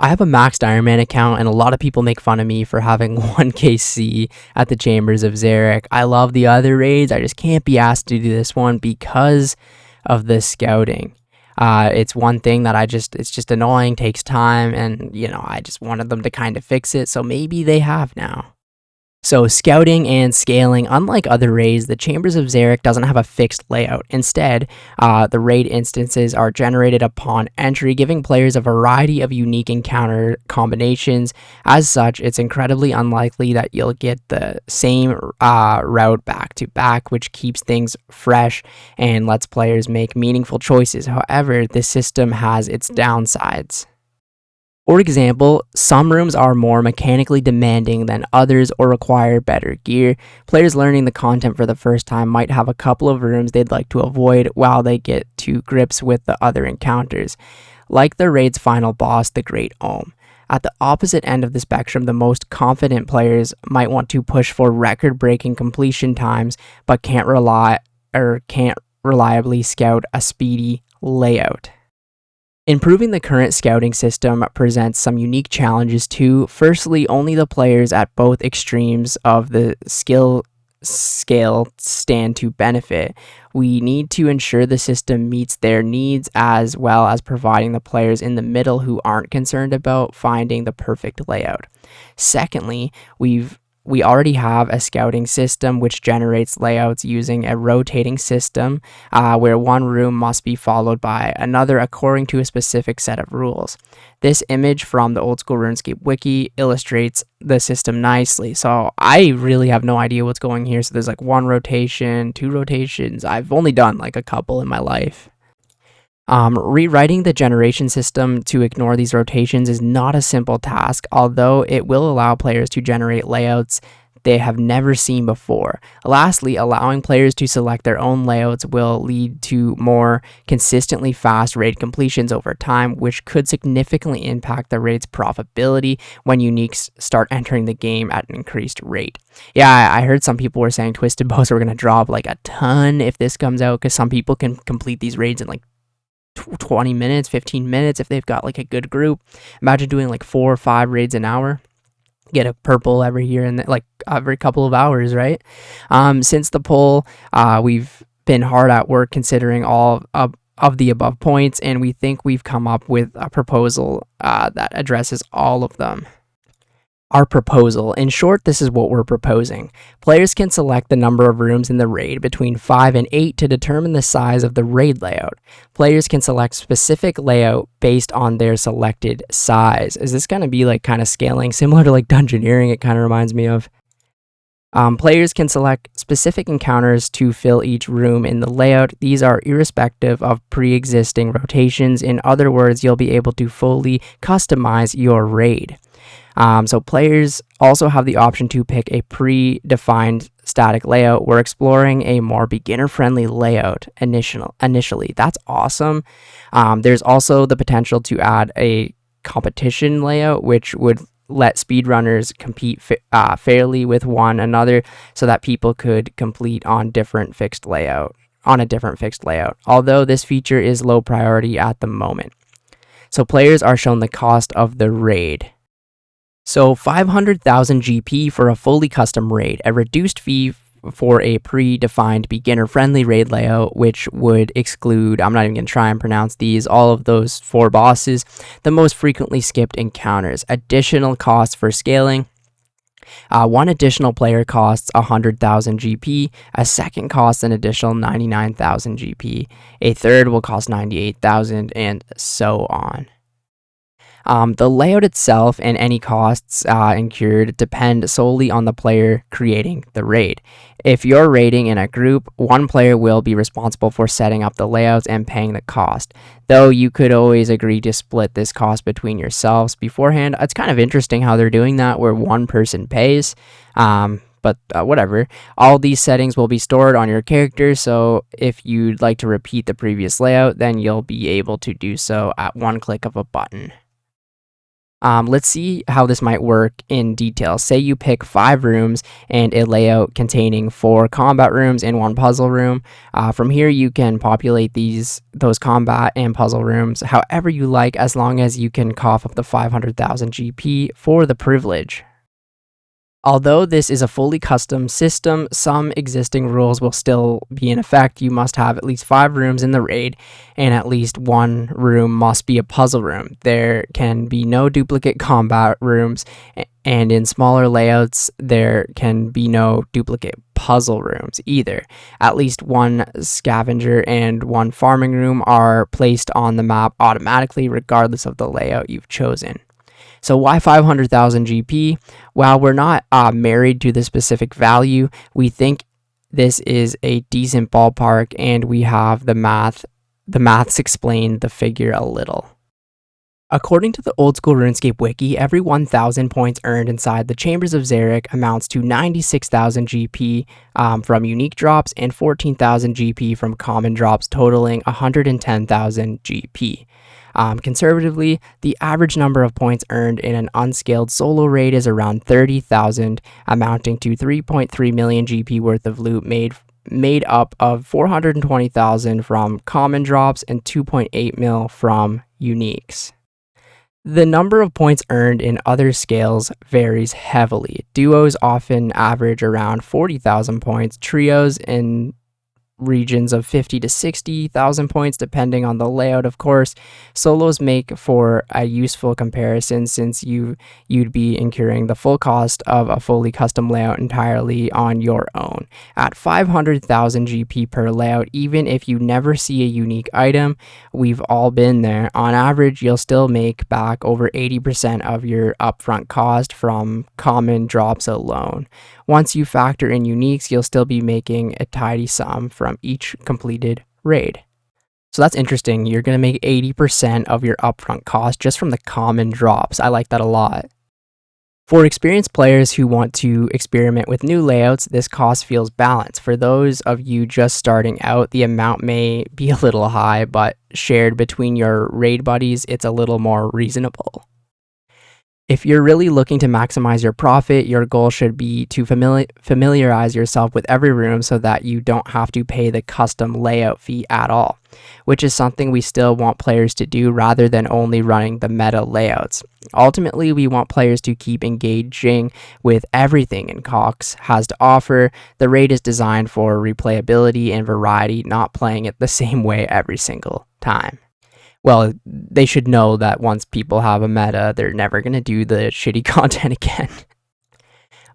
I have a maxed Ironman account, and a lot of people make fun of me for having 1KC at the Chambers of Xeric. I love the other raids. I just can't be asked to do this one because of the scouting. It's one thing that it's just annoying, takes time, and, I just wanted them to kind of fix it, so maybe they have now. So scouting and scaling, unlike other raids, the Chambers of Xeric doesn't have a fixed layout. Instead, the raid instances are generated upon entry, giving players a variety of unique encounter combinations. As such, it's incredibly unlikely that you'll get the same route back to back, which keeps things fresh and lets players make meaningful choices. However, this system has its downsides. For example, some rooms are more mechanically demanding than others or require better gear. Players learning the content for the first time might have a couple of rooms they'd like to avoid while they get to grips with the other encounters, like the raid's final boss, the Great Ohm. At the opposite end of the spectrum, the most confident players might want to push for record-breaking completion times, but can't reliably scout a speedy layout. Improving the current scouting system presents some unique challenges too. Firstly, only the players at both extremes of the skill scale stand to benefit. We need to ensure the system meets their needs, as well as providing the players in the middle who aren't concerned about finding the perfect layout. Secondly, we already have a scouting system which generates layouts using a rotating system where one room must be followed by another according to a specific set of rules. This image from the old school RuneScape wiki illustrates the system nicely. So I really have no idea what's going here. So there's like one rotation, two rotations. I've only done like a couple in my life. Rewriting the generation system to ignore these rotations is not a simple task, although it will allow players to generate layouts they have never seen before. Lastly, allowing players to select their own layouts will lead to more consistently fast raid completions over time, which could significantly impact the raid's profitability when uniques start entering the game at an increased rate. Yeah, I heard some people were saying Twisted Bows are going to drop like a ton if this comes out, because some people can complete these raids in like 20 minutes, 15 minutes if they've got like a good group. Imagine doing like 4 or 5 raids an hour. Get a purple every year and like every couple of hours, right? Since the poll, we've been hard at work considering all of the above points, and we think we've come up with a proposal that addresses all of them. Our proposal. In short, this is what we're proposing. Players can select the number of rooms in the raid between 5 and 8 to determine the size of the raid layout. Players can select specific layout based on their selected size. Is this going to be like kind of scaling similar to like dungeoneering? It kind of reminds me of. Players can select specific encounters to fill each room in the layout. These are irrespective of pre-existing rotations. In other words, you'll be able to fully customize your raid. So players also have the option to pick a pre-defined static layout. We're exploring a more beginner-friendly layout initially. That's awesome. There's also the potential to add a competition layout, which would let speedrunners compete fairly with one another, so that people could complete on a different fixed layout. Although this feature is low priority at the moment. So players are shown the cost of the raid. So 500,000 GP for a fully custom raid, a reduced fee for a pre-defined beginner-friendly raid layout, which would exclude, I'm not even going to try and pronounce these, all of those 4 bosses, the most frequently skipped encounters. Additional costs for scaling. One additional player costs 100,000 GP, a second costs an additional 99,000 GP, a third will cost 98,000, and so on. The layout itself and any costs incurred depend solely on the player creating the raid. If you're raiding in a group, one player will be responsible for setting up the layouts and paying the cost, though you could always agree to split this cost between yourselves beforehand. It's kind of interesting how they're doing that, where one person pays, but whatever. All these settings will be stored on your character, so if you'd like to repeat the previous layout, then you'll be able to do so at one click of a button. Let's see how this might work in detail. Say you pick 5 rooms and a layout containing 4 combat rooms and 1 puzzle room. From here, you can populate those combat and puzzle rooms however you like, as long as you can cough up the 500,000 GP for the privilege. Although this is a fully custom system, some existing rules will still be in effect. You must have at least 5 rooms in the raid, and at least 1 room must be a puzzle room. There can be no duplicate combat rooms, and in smaller layouts, there can be no duplicate puzzle rooms either. At least 1 scavenger and 1 farming room are placed on the map automatically, regardless of the layout you've chosen. So why 500,000 GP? While we're not married to the specific value, we think this is a decent ballpark, and we have the maths explain the figure a little. According to the old school RuneScape wiki, every 1,000 points earned inside the Chambers of Xeric amounts to 96,000 GP from unique drops and 14,000 GP from common drops, totaling 110,000 GP. Conservatively, the average number of points earned in an unscaled solo raid is around 30,000, amounting to 3.3 million GP worth of loot made up of 420,000 from common drops and 2.8 mil from uniques. The number of points earned in other scales varies heavily. Duos often average around 40,000 points, trios in regions of 50 to 60,000 points, depending on the layout, of course. Solos make for a useful comparison, since you'd be incurring the full cost of a fully custom layout entirely on your own. At 500,000 GP per layout, even if you never see a unique item, we've all been there. On average, you'll still make back over 80% of your upfront cost from common drops alone. Once you factor in uniques, you'll still be making a tidy sum from each completed raid. So that's interesting. You're going to make 80% of your upfront cost just from the common drops. I like that a lot. For experienced players who want to experiment with new layouts, this cost feels balanced. For those of you just starting out, the amount may be a little high, but shared between your raid buddies, it's a little more reasonable. If you're really looking to maximize your profit, your goal should be to familiarize yourself with every room so that you don't have to pay the custom layout fee at all, which is something we still want players to do rather than only running the meta layouts. Ultimately, we want players to keep engaging with everything Cox has to offer. The raid is designed for replayability and variety, not playing it the same way every single time. Well, they should know that once people have a meta, they're never going to do the shitty content again.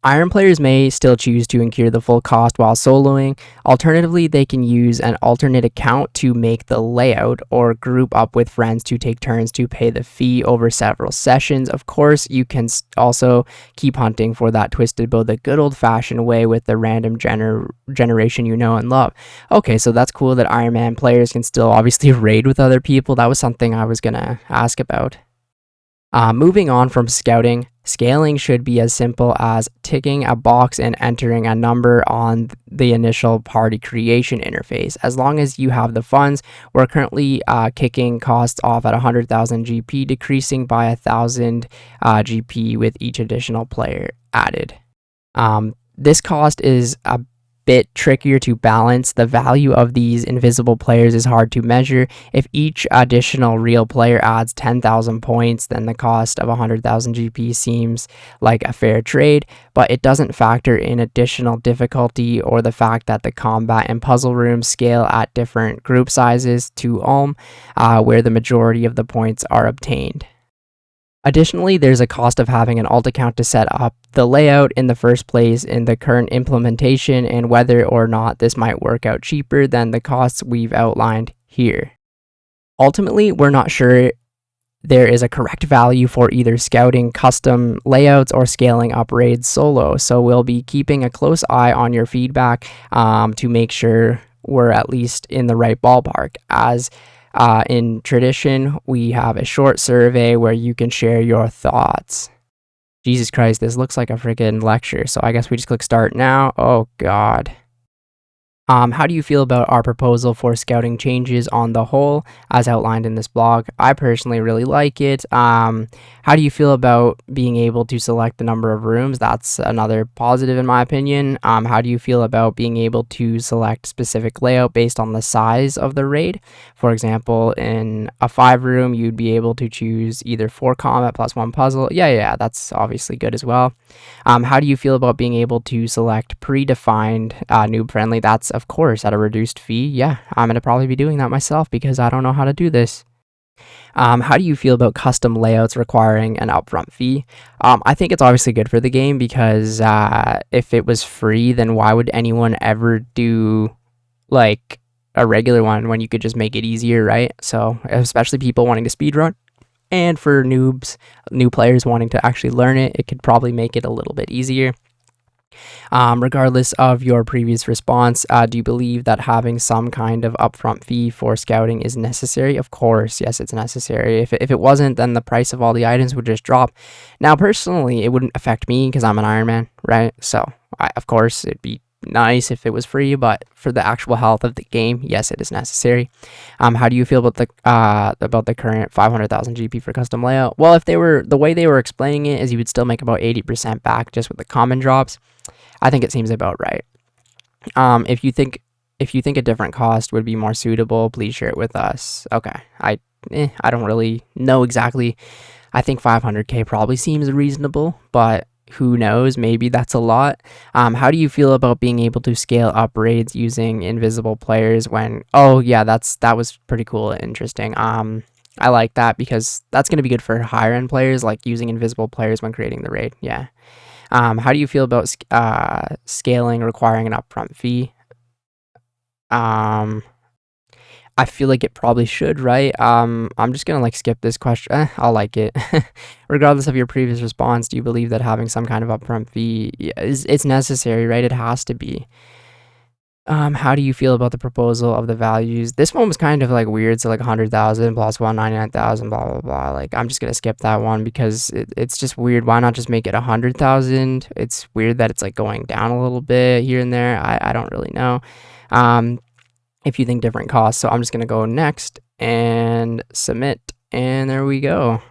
Iron players may still choose to incur the full cost while soloing. Alternatively, they can use an alternate account to make the layout, or group up with friends to take turns to pay the fee over several sessions. Of course, you can also keep hunting for that twisted bow the good old-fashioned way with the random generation you know and love. Okay, so that's cool that Iron Man players can still obviously raid with other people. That was something I was gonna ask about. Moving on from scouting, scaling should be as simple as ticking a box and entering a number on the initial party creation interface. As long as you have the funds, we're currently kicking costs off at 100,000 GP, decreasing by 1,000 GP with each additional player added. This cost is a bit trickier to balance. The value of these invisible players is hard to measure. If each additional real player adds 10,000 points, then the cost of 100,000 GP seems like a fair trade, but it doesn't factor in additional difficulty or the fact that the combat and puzzle rooms scale at different group sizes to where the majority of the points are obtained. Additionally, there's a cost of having an alt account to set up the layout in the first place in the current implementation, and whether or not this might work out cheaper than the costs we've outlined here. Ultimately, we're not sure there is a correct value for either scouting custom layouts or scaling up raids solo, so we'll be keeping a close eye on your feedback to make sure we're at least in the right ballpark. As in tradition, we have a short survey where you can share your thoughts. Jesus Christ, this looks like a freaking lecture, so I guess we just click start now. Oh God. How do you feel about our proposal for scouting changes on the whole, as outlined in this blog? I personally really like it. How do you feel about being able to select the number of rooms? That's another positive in my opinion. How do you feel about being able to select specific layout based on the size of the raid? For example, in a 5-room, you'd be able to choose either 4 combat plus 1 puzzle. Yeah, that's obviously good as well. How do you feel about being able to select predefined noob friendly? That's of course at a reduced fee. Yeah, I'm gonna probably be doing that myself because I don't know how to do this. How do you feel about custom layouts requiring an upfront fee? I think it's obviously good for the game because if it was free, then why would anyone ever do like a regular one when you could just make it easier, right? So especially people wanting to speedrun. And for noobs, new players wanting to actually learn it, it could probably make it a little bit easier. Regardless of your previous response, do you believe that having some kind of upfront fee for scouting is necessary? Of course, yes, it's necessary. If it wasn't, then the price of all the items would just drop. Now, personally, it wouldn't affect me because I'm an Ironman, right? So, of course, it'd be nice if it was free, but for the actual health of the game, yes, it is necessary. How do you feel about the current 500,000 GP for custom layout? Well, if the way they were explaining it is you would still make about 80% back just with the common drops. I think it seems about right. If you think a different cost would be more suitable, please share it with us. Okay, I don't really know exactly. I think 500k probably seems reasonable, but who knows? Maybe that's a lot. How do you feel about being able to scale up raids using invisible players when? Oh yeah, that was pretty cool and interesting. I like that because that's gonna be good for higher end players, like using invisible players when creating the raid. Yeah. How do you feel about scaling requiring an upfront fee? I feel like it probably should, right? I'm just gonna like skip this question. I'll like it. Regardless of your previous response, do you believe that having some kind of upfront fee it's necessary, right? It has to be. How do you feel about the proposal of the values? This one was kind of like weird. So like 100,000 plus 199,000, blah blah blah. Like I'm just gonna skip that one because it's just weird. Why not just make it 100,000? It's weird that it's like going down a little bit here and there. I don't really know. If you think different costs, so I'm just gonna go next and submit, and there we go.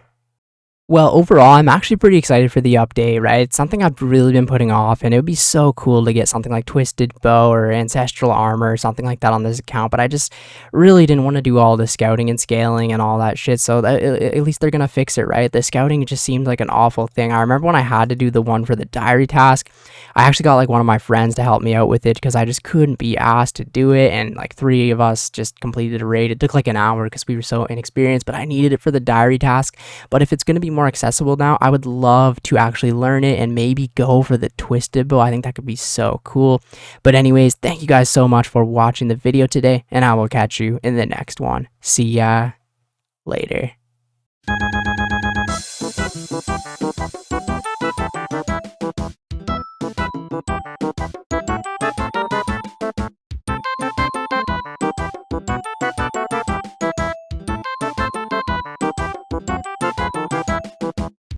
Well, overall, I'm actually pretty excited for the update, right? It's something I've really been putting off, and it would be so cool to get something like Twisted Bow or Ancestral Armor or something like that on this account, but I just really didn't want to do all the scouting and scaling and all that shit, so at least they're gonna fix it, right? The scouting just seemed like an awful thing. I remember when I had to do the one for the diary task, I actually got like one of my friends to help me out with it because I just couldn't be asked to do it, and like 3 of us just completed a raid. It took like an hour because we were so inexperienced, but I needed it for the diary task. But if it's gonna be more accessible now, I would love to actually learn it and maybe go for the Twisted Bow. I think that could be so cool. But anyways, thank you guys so much for watching the video today, and I will catch you in the next one. See ya later.